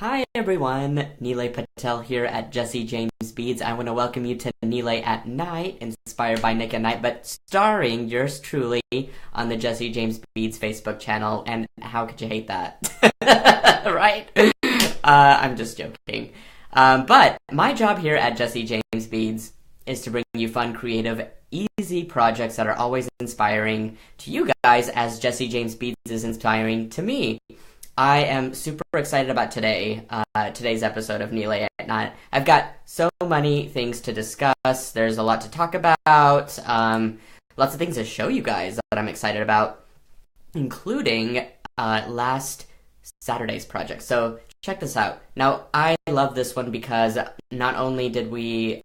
Hi everyone, Nilay Patel here at Jesse James Beads. I want to welcome you to Nilay at Night, inspired by Nick at Night, but starring yours truly on the Jesse James Beads Facebook channel. And how could you hate that? Right? I'm just joking. But my job here at Jesse James Beads is to bring you fun, creative, easy projects that are always inspiring to you guys, as Jesse James Beads is inspiring to me. I am super excited about today's episode of Nilay at Night. I've got so many things to discuss. There's a lot to talk about. Lots of things to show you guys that I'm excited about, including last Saturday's project. So check this out. Now, I love this one because not only did we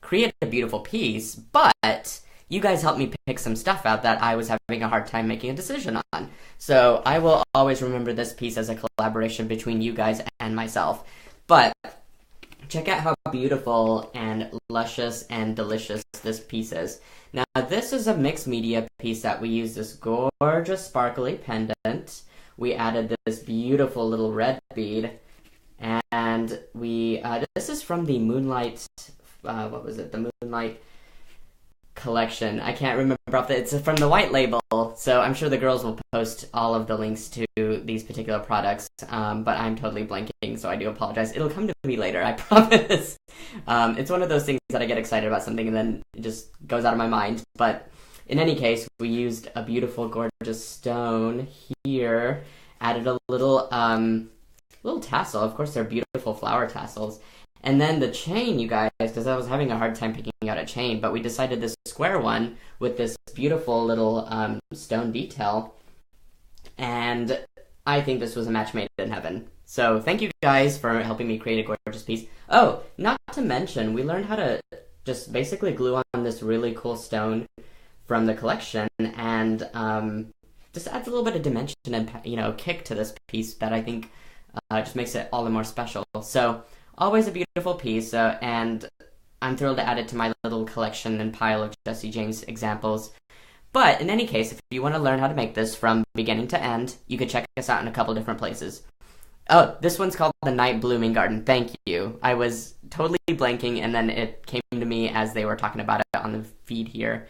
create a beautiful piece, but you guys helped me pick some stuff out that I was having a hard time making a decision on. So I will always remember this piece as a collaboration between you guys and myself. But check out how beautiful and luscious and delicious this piece is. Now, this is a mixed media piece that we used this gorgeous sparkly pendant. We added this beautiful little red bead. And this is from the Moonlight, The Moonlight collection. I can't remember off it's from the white label, so I'm sure the girls will post all of the links to these particular products, but I'm totally blanking, so I do apologize. It'll come to me later, I promise. It's one of those things that I get excited about something and then it just goes out of my mind. But in any case, we used a beautiful, gorgeous stone here, added a little tassel. Of course, they're beautiful flower tassels. And then the chain, you guys, because I was having a hard time picking out a chain, but we decided this square one with this beautiful little stone detail. And I think this was a match made in heaven. So thank you guys for helping me create a gorgeous piece. Oh, not to mention, we learned how to just basically glue on this really cool stone from the collection, and just adds a little bit of dimension and kick to this piece that I think just makes it all the more special. So always a beautiful piece, and I'm thrilled to add it to my little collection and pile of Jesse James examples. But in any case, if you want to learn how to make this from beginning to end, you can check us out in a couple different places. Oh, this one's called the Night Blooming Garden. Thank you. I was totally blanking, and then it came to me as they were talking about it on the feed here.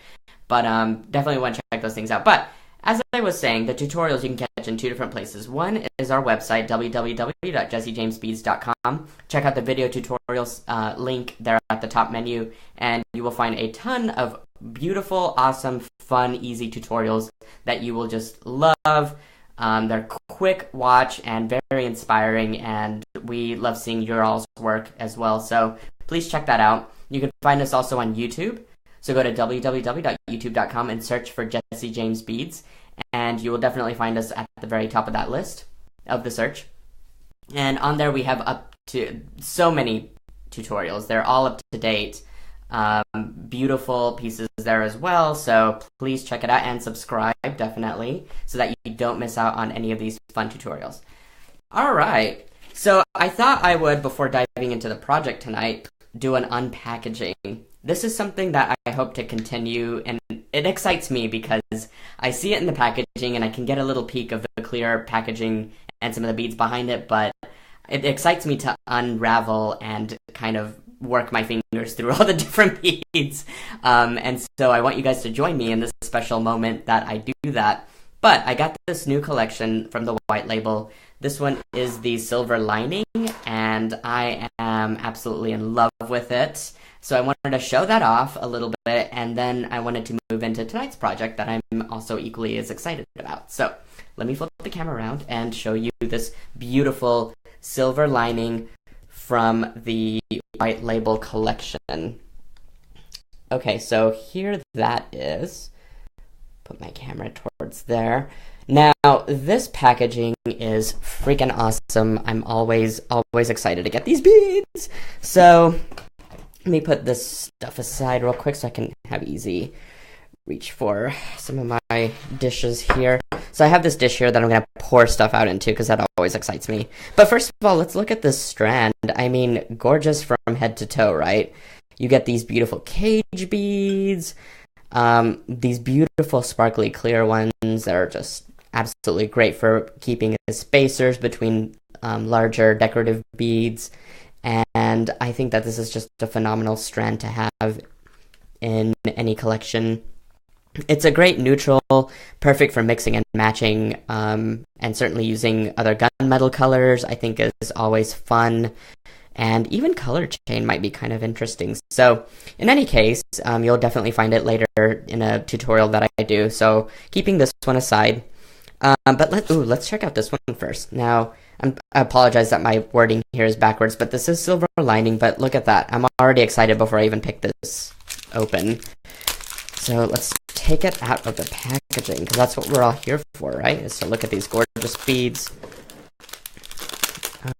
But definitely want to check those things out. But as I was saying, the tutorials you can catch in two different places. One is our website, www.jessejamesbeads.com. Check out the video tutorials link there at the top menu, and you will find a ton of beautiful, awesome, fun, easy tutorials that you will just love. They're quick watch and very inspiring, and we love seeing your all's work as well. So please check that out. You can find us also on YouTube. So go to www.youtube.com and search for Jesse James Beads, and you will definitely find us at the very top of that list of the search. And on there we have up to so many tutorials. They're all up to date. Beautiful pieces there as well, so please check it out and subscribe, definitely, so that you don't miss out on any of these fun tutorials. Alright, so I thought I would, before diving into the project tonight, do an unpackaging. This is something that I hope to continue, and it excites me because I see it in the packaging and I can get a little peek of the clear packaging and some of the beads behind it, but it excites me to unravel and kind of work my fingers through all the different beads. And so I want you guys to join me in this special moment that I do that. But I got this new collection from the white label. This one is the silver lining, and I am absolutely in love with it. So I wanted to show that off a little bit, and then I wanted to move into tonight's project that I'm also equally as excited about. So let me flip the camera around and show you this beautiful silver lining from the white label collection. Okay, so here that is. Put my camera towards there. Now, this packaging is freaking awesome. I'm always excited to get these beads. So let me put this stuff aside real quick so I can have easy reach for some of my dishes here. So I have this dish here that I'm going to pour stuff out into because that always excites me. But first of all, let's look at this strand. I mean, gorgeous from head to toe, right? You get these beautiful cage beads, these beautiful sparkly clear ones that are just absolutely great for keeping the spacers between larger decorative beads, and I think that this is just a phenomenal strand to have in any collection. It's a great neutral, perfect for mixing and matching, and certainly using other gunmetal colors I think is always fun, and even color chain might be kind of interesting. So in any case, you'll definitely find it later in a tutorial that I do, so keeping this one aside. But let's check out this one first. Now, I apologize that my wording here is backwards, but this is silver lining, but look at that. I'm already excited before I even pick this open. So let's take it out of the packaging, because that's what we're all here for, right? Is to look at these gorgeous beads.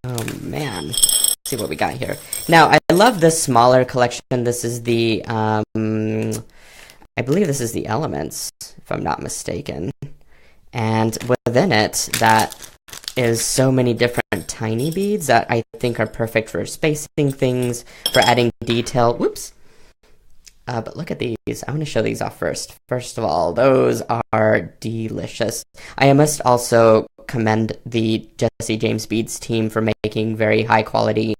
Oh, man. Let's see what we got here. Now, I love this smaller collection. This is the, I believe this is the Elements, if I'm not mistaken. And within it, that is so many different tiny beads that I think are perfect for spacing things, for adding detail. Whoops. But look at these. I want to show these off first. First of all, those are delicious. I must also commend the Jesse James Beads team for making very high quality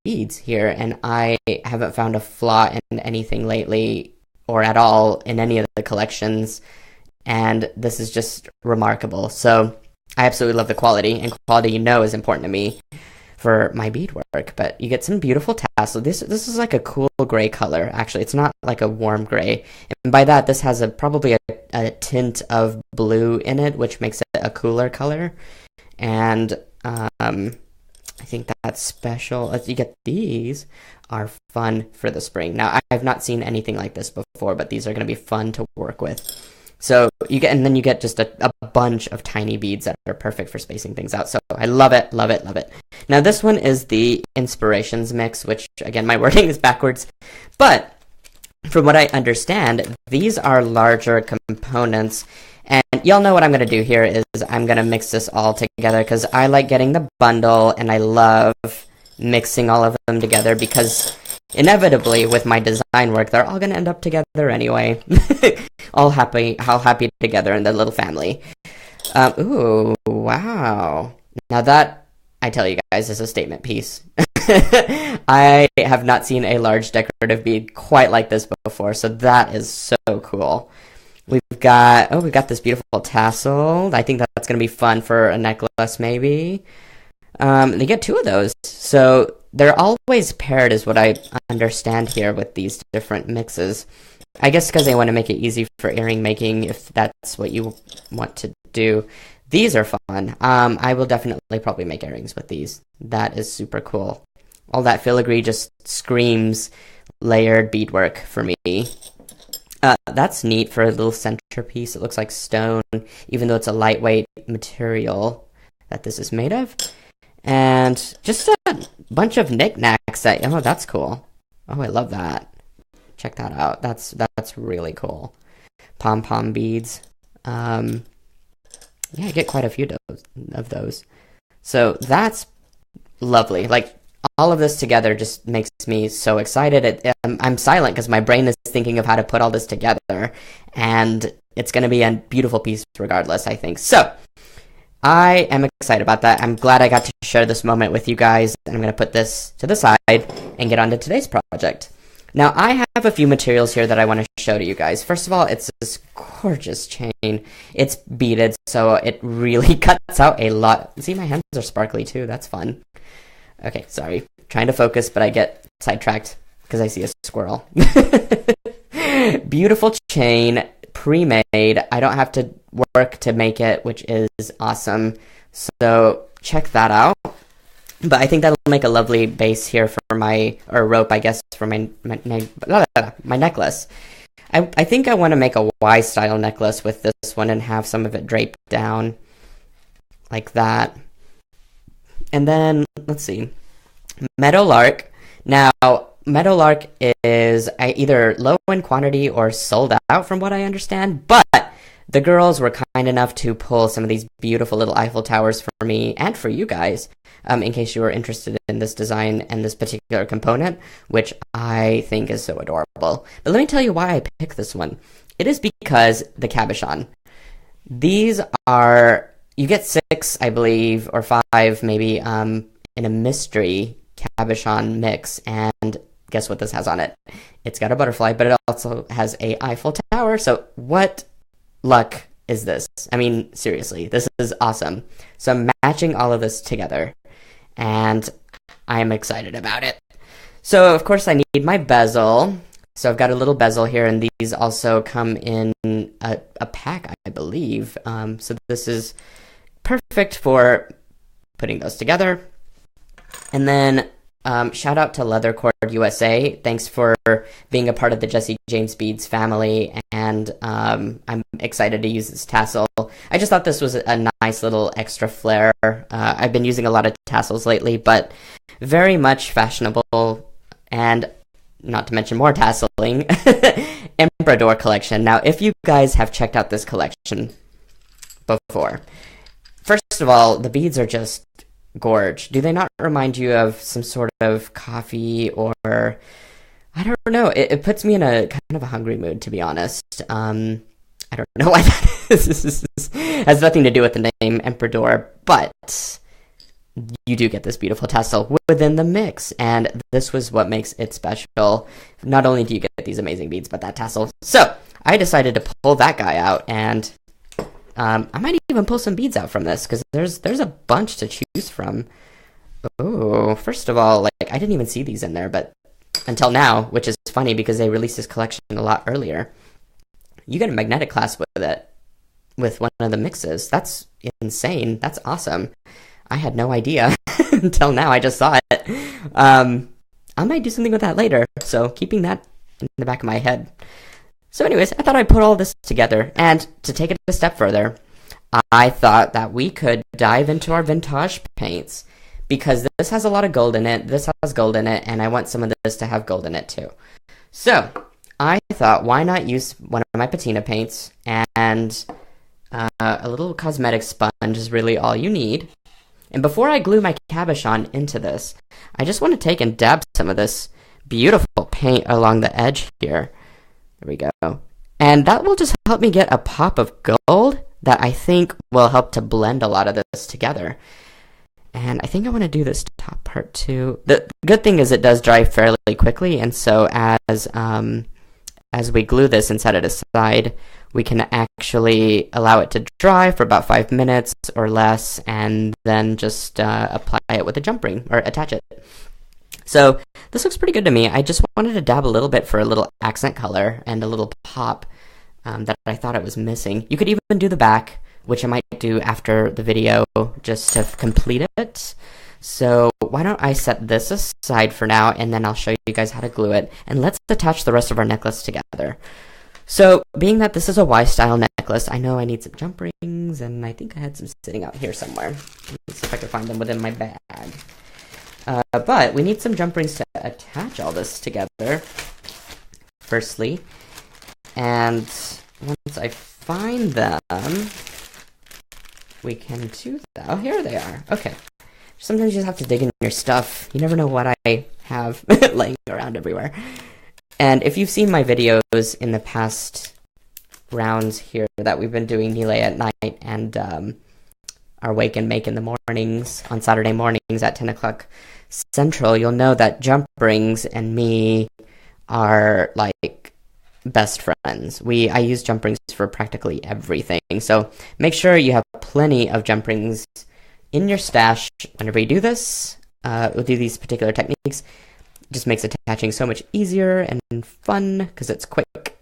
beads here, and I haven't found a flaw in anything lately, or at all in any of the collections, and this is just remarkable. So I absolutely love the quality, and quality, is important to me for my beadwork. But you get some beautiful tassel. This is like a cool gray color. Actually, it's not like a warm gray, and by that this has probably a tint of blue in it, which makes it a cooler color. And I think that's special. You get these are fun for the spring. Now, I've not seen anything like this before, but these are going to be fun to work with. So you get just a bunch of tiny beads that are perfect for spacing things out. So I love it, love it, love it. Now this one is the Inspirations mix, which again, my wording is backwards, but from what I understand, these are larger components, and y'all know what I'm going to do here is I'm going to mix this all together, because I like getting the bundle, and I love mixing all of them together, because inevitably with my design work, they're all going to end up together anyway. all happy together in the little family. Ooh, wow. Now that, I tell you guys, is a statement piece. I have not seen a large decorative bead quite like this before, so that is so cool. We've got this beautiful tassel. I think that's going to be fun for a necklace, maybe. They get two of those, so they're always paired is what I understand here with these different mixes. I guess because they want to make it easy for earring making, if that's what you want to do. These are fun. I will definitely probably make earrings with these. That is super cool. All that filigree just screams layered beadwork for me. That's neat for a little centerpiece. It looks like stone, even though it's a lightweight material that this is made of. And just a bunch of knickknacks that, oh, that's cool. Oh, I love that. Check that out. That's really cool. Pom-pom beads. Yeah, I get quite a few of those. So that's lovely. Like, all of this together just makes me so excited. I'm silent because my brain is thinking of how to put all this together, and it's going to be a beautiful piece regardless, I think. So I am excited about that. I'm glad I got to share this moment with you guys, and I'm going to put this to the side and get on to today's project. Now, I have a few materials here that I want to show to you guys. First of all, it's this gorgeous chain. It's beaded, so it really cuts out a lot. See, my hands are sparkly too. That's fun. Okay, sorry. Trying to focus, but I get sidetracked because I see a squirrel. Beautiful chain, pre-made. I don't have to work to make it, which is awesome. So check that out. But I think that'll make a lovely base here for my, or rope, I guess, for my necklace. I think I want to make a Y-style necklace with this one and have some of it draped down like that. And then, let's see, Meadowlark. Now, Meadowlark is either low in quantity or sold out from what I understand, but the girls were kind enough to pull some of these beautiful little Eiffel Towers for me and for you guys, in case you were interested in this design and this particular component, which I think is so adorable. But let me tell you why I picked this one. It is because the cabochon. These are you get 6, I believe, or 5 maybe, in a mystery cabochon mix, and guess what this has on it? It's got a butterfly, but it also has a Eiffel Tower, so what luck is this? I mean, seriously, this is awesome. So I'm matching all of this together, and I'm excited about it. So, of course, I need my bezel. So I've got a little bezel here, and these also come in a pack, I believe. So this is perfect for putting those together. And then shout out to Leathercord USA. Thanks for being a part of the Jesse James Beads family, and I'm excited to use this tassel. I just thought this was a nice little extra flair. I've been using a lot of tassels lately, but very much fashionable, and not to mention more tasseling, Emperador collection. Now, if you guys have checked out this collection before, first of all, the beads are just gorge. Do they not remind you of some sort of coffee, or I don't know, it puts me in a kind of a hungry mood, to be honest. I don't know why that is. Has nothing to do with the name Emperador, but you do get this beautiful tassel within the mix, and this was what makes it special. Not only do you get these amazing beads, but that tassel. So I decided to pull that guy out, and I might even pull some beads out from this, because there's a bunch to choose from. Oh, first of all, like, I didn't even see these in there, but until now, which is funny because they released this collection a lot earlier. You get a magnetic clasp with it, with one of the mixes. That's insane. That's awesome. I had no idea until now. I just saw it. I might do something with that later, so keeping that in the back of my head. So anyways, I thought I'd put all this together, and to take it a step further, I thought that we could dive into our vintage paints, because this has a lot of gold in it, this has gold in it, and I want some of this to have gold in it too. So I thought, why not use one of my patina paints, and a little cosmetic sponge is really all you need. And before I glue my cabochon into this, I just want to take and dab some of this beautiful paint along the edge here. There we go. And that will just help me get a pop of gold that I think will help to blend a lot of this together. And I think I want to do this top part too. The good thing is it does dry fairly quickly, and so as we glue this and set it aside, we can actually allow it to dry for about 5 minutes or less, and then just apply it with a jump ring, or attach it. So this looks pretty good to me. I just wanted to dab a little bit for a little accent color and a little pop that I thought it was missing. You could even do the back, which I might do after the video just to complete it. So why don't I set this aside for now, and then I'll show you guys how to glue it, and let's attach the rest of our necklace together. So being that this is a Y-style necklace, I know I need some jump rings, and I think I had some sitting out here somewhere. Let's see if I can find them within my bag. But we need some jump rings to attach all this together, firstly. And once I find them, we can do that. Oh, here they are. Okay. Sometimes you just have to dig in your stuff. You never know what I have laying around everywhere. And if you've seen my videos in the past rounds here that we've been doing Nile at night, and our Wake and Make in the mornings, on Saturday mornings at 10 o'clock Central, you'll know that jump rings and me are like best friends. I use jump rings for practically everything. So make sure you have plenty of jump rings in your stash whenever you do this. We'll do these particular techniques. It just makes attaching so much easier and fun because it's quick.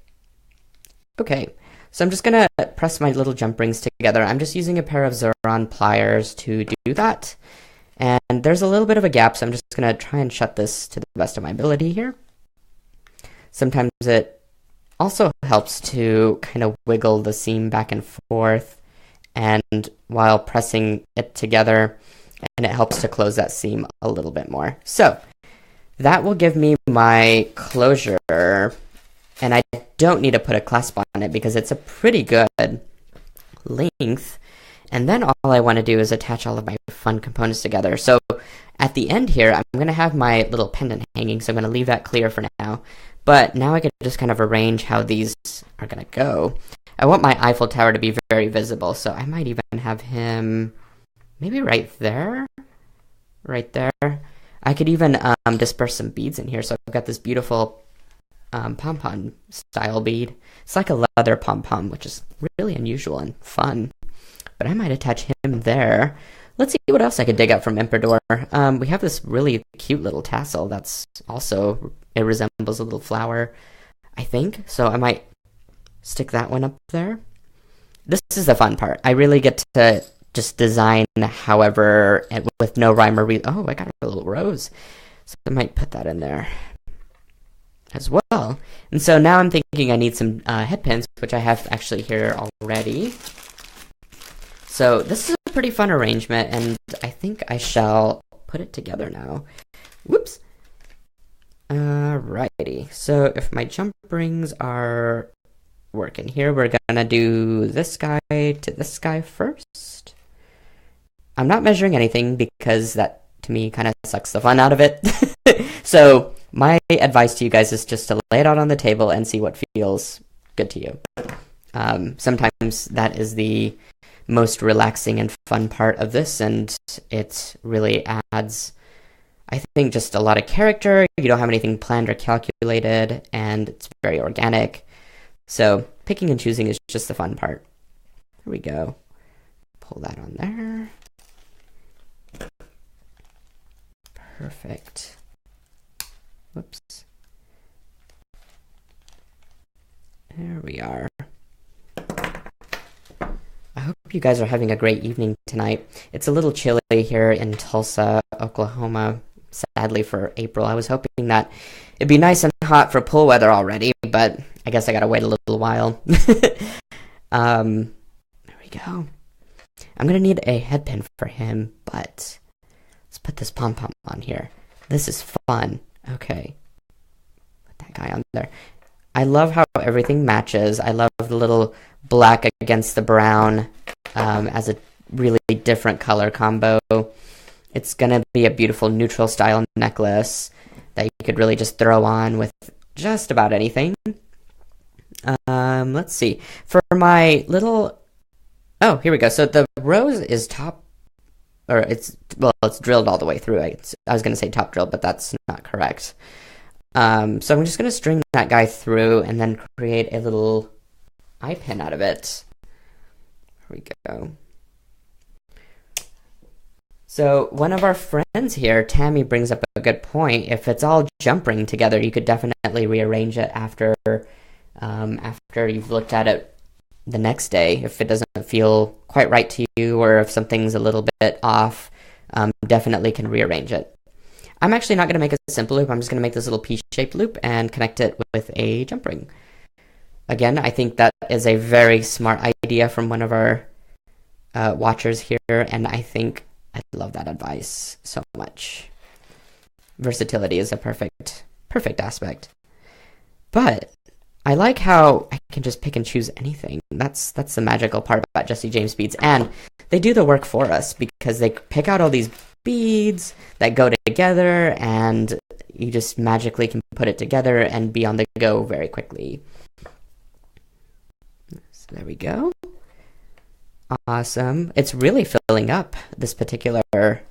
Okay, so I'm just gonna press my little jump rings together. I'm just using a pair of Zuron pliers to do that. And there's a little bit of a gap, so I'm just gonna try and shut this to the best of my ability here. Sometimes it also helps to kind of wiggle the seam back and forth, and while pressing it together, and it helps to close that seam a little bit more. So that will give me my closure, and I don't need to put a clasp on it because it's a pretty good length. And then all I want to do is attach all of my fun components together. So at the end here, I'm going to have my little pendant hanging, so I'm going to leave that clear for now. But now I can just kind of arrange how these are going to go. I want my Eiffel Tower to be very visible, so I might even have him maybe right there. Right there. I could even disperse some beads in here. So I've got this beautiful pom-pom style bead. It's like a leather pom-pom, which is really unusual and fun. But I might attach him there. Let's see what else I could dig up from Emperador. We have this really cute little tassel that's also, it resembles a little flower, I think. So I might stick that one up there. This is the fun part. I really get to just design however, with no rhyme or reason. Oh, I got a little rose. So I might put that in there as well. And so now I'm thinking I need some head pins, which I have actually here already. So this is a pretty fun arrangement, and I think I shall put it together now. Whoops. Alrighty. So if my jump rings are working here, we're gonna do this guy to this guy first. I'm not measuring anything because that, to me, kind of sucks the fun out of it. So my advice to you guys is just to lay it out on the table and see what feels good to you. Sometimes that is the most relaxing and fun part of this, and it really adds, I think, just a lot of character. You don't have anything planned or calculated, and it's very organic. So picking and choosing is just the fun part. There we go. Pull that on there. Perfect. Whoops. There we are. I hope you guys are having a great evening tonight. It's a little chilly here in Tulsa, Oklahoma, sadly for April. I was hoping that it'd be nice and hot for pool weather already, but I guess I gotta wait a little while. There we go. I'm gonna need a head pin for him, but let's put this pom-pom on here. This is fun. Okay. Put that guy on there. I love how everything matches. I love the little black against the brown as a really different color combo. It's gonna be a beautiful neutral style necklace that you could really just throw on with just about anything. Let's see. For my little... Oh, here we go. So the rose is top... Or it's drilled all the way through. I was going to say top drilled, but that's not correct. So I'm just going to string that guy through and then create a little eye pin out of it. Here we go. So one of our friends here, Tammy, brings up a good point. If it's all jump ring together, you could definitely rearrange it after you've looked at it the next day. If it doesn't feel quite right to you, or if something's a little bit off, definitely can rearrange it. I'm actually not going to make a simple loop. I'm just going to make this little P-shaped loop and connect it with a jump ring. Again, I think that is a very smart idea from one of our watchers here, and I think I love that advice so much. Versatility is a perfect aspect. But I like how I can just pick and choose anything. That's the magical part about Jesse James beads, and they do the work for us because they pick out all these beads that go together, and you just magically can put it together and be on the go very quickly. So there we go. Awesome. It's really filling up this particular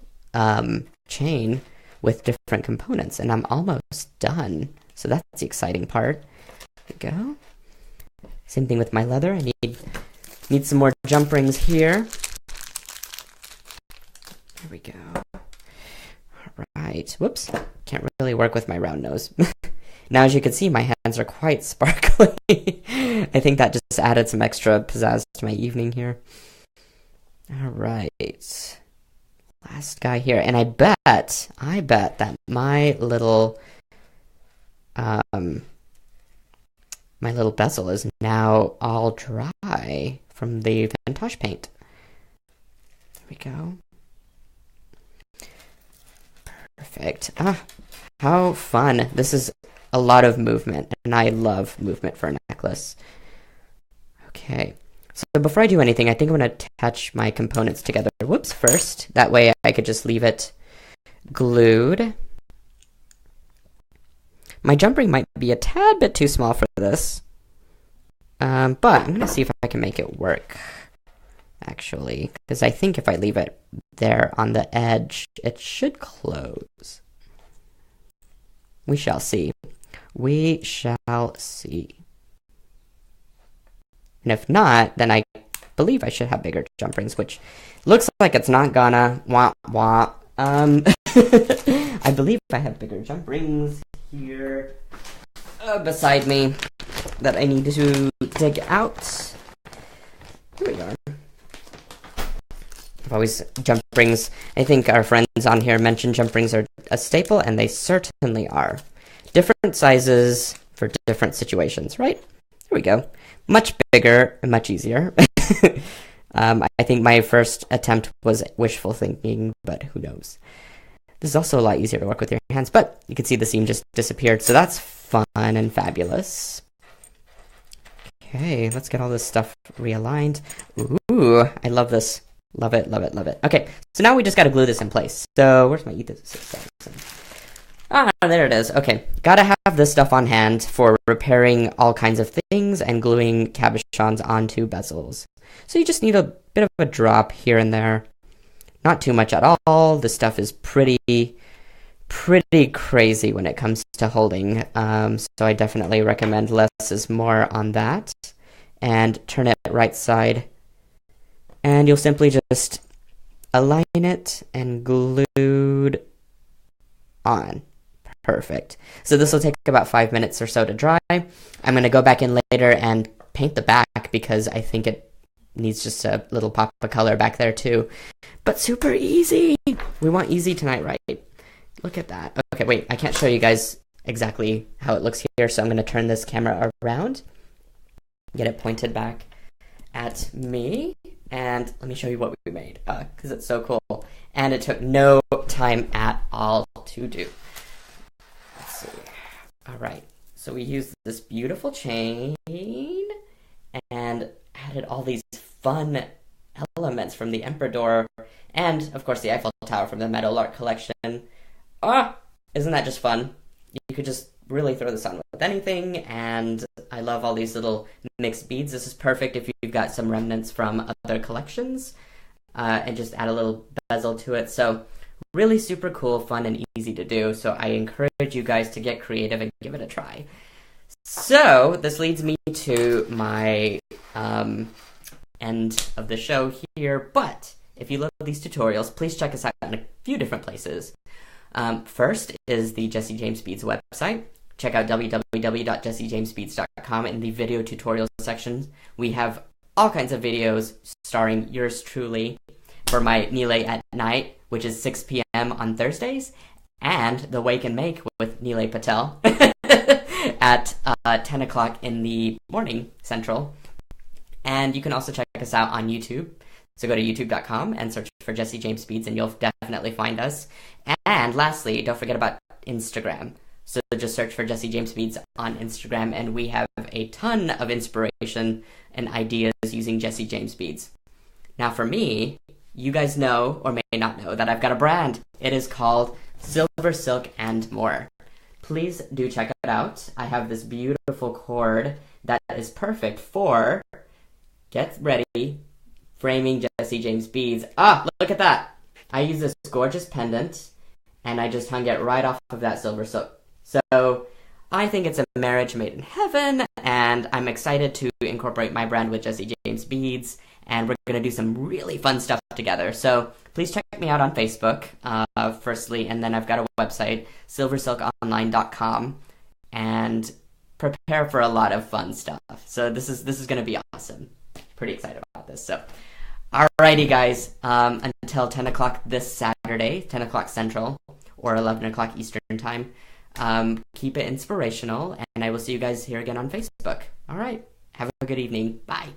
chain with different components, and I'm almost done. So that's the exciting part. There we go. Same thing with my leather. I need some more jump rings here. There we go. All right. Whoops. Can't really work with my round nose. Now, as you can see, my hands are quite sparkly. I think that just added some extra pizzazz to my evening here. All right. Last guy here. And I bet that my little bezel is now all dry from the Vintage paint. There we go. Perfect. How fun. This is a lot of movement, and I love movement for a necklace. Okay. So before I do anything, I think I'm going to attach my components together. Whoops, first. That way I could just leave it glued. My jump ring might be a tad bit too small for this. But I'm gonna see if I can make it work, actually, because I think if I leave it there on the edge, it should close. We shall see. We shall see. And if not, then I believe I should have bigger jump rings, which looks like it's not gonna. Wah, wah. I believe I have bigger jump rings here beside me that I need to dig out. Here we are. I've always jump rings. I think our friends on here mentioned jump rings are a staple, and they certainly are. Different sizes for different situations, right? Here we go. Much bigger and much easier. I think my first attempt was wishful thinking, but who knows. This is also a lot easier to work with your hands, but you can see the seam just disappeared, so that's fun and fabulous. Okay, let's get all this stuff realigned. Ooh, I love this. Love it, love it, love it. Okay, so now we just gotta glue this in place. So, where's my E6000? Ah, there it is. Okay, gotta have this stuff on hand for repairing all kinds of things and gluing cabochons onto bezels. So you just need a bit of a drop here and there. Not too much at all. This stuff is pretty crazy when it comes to holding. So I definitely recommend less is more on that. And turn it right side. And you'll simply just align it and glued on. Perfect. So this will take about 5 minutes or so to dry. I'm going to go back in later and paint the back because I think it needs just a little pop of color back there too. But super easy. We want easy tonight, right? Look at that. Okay, wait. I can't show you guys exactly how it looks here, so I'm going to turn this camera around. Get it pointed back at me. And let me show you what we made, because it's so cool. And it took no time at all to do. Let's see. All right. So we used this beautiful chain and added all these fun elements from the Emperador and, of course, the Eiffel Tower from the Meadowlark collection. Isn't that just fun? You could just really throw this on with anything, and I love all these little mixed beads. This is perfect if you've got some remnants from other collections, and just add a little bezel to it. So really super cool, fun, and easy to do. So I encourage you guys to get creative and give it a try. So this leads me to my end of the show here, but if you love these tutorials, please check us out in a few different places. First is the Jesse James Beads website. Check out www.jessejamesbeads.com. In the video tutorials section, we have all kinds of videos starring yours truly for my Nilay at Night, which is 6 p.m. on Thursdays, and the Wake and Make with Nilay Patel at 10 o'clock in the morning Central. And you can also check us out on YouTube. So go to youtube.com and search for Jesse James Beads, and you'll definitely find us. And lastly, don't forget about Instagram. So just search for Jesse James Beads on Instagram, and we have a ton of inspiration and ideas using Jesse James Beads. Now for me, you guys know, or may not know, that I've got a brand. It is called Silver Silk and More. Please do check it out. I have this beautiful cord that is perfect for, get ready, framing Jesse James beads. Look at that! I use this gorgeous pendant, and I just hung it right off of that silver silk. So I think it's a marriage made in heaven, and I'm excited to incorporate my brand with Jesse James Beads, and we're going to do some really fun stuff together. So please check me out on Facebook, firstly, and then I've got a website, silversilkonline.com, and prepare for a lot of fun stuff. So this is going to be awesome. Pretty excited about this. So, alrighty guys, until 10 o'clock this Saturday, 10 o'clock Central, or 11 o'clock Eastern Time, keep it inspirational, and I will see you guys here again on Facebook. Alright, have a good evening. Bye.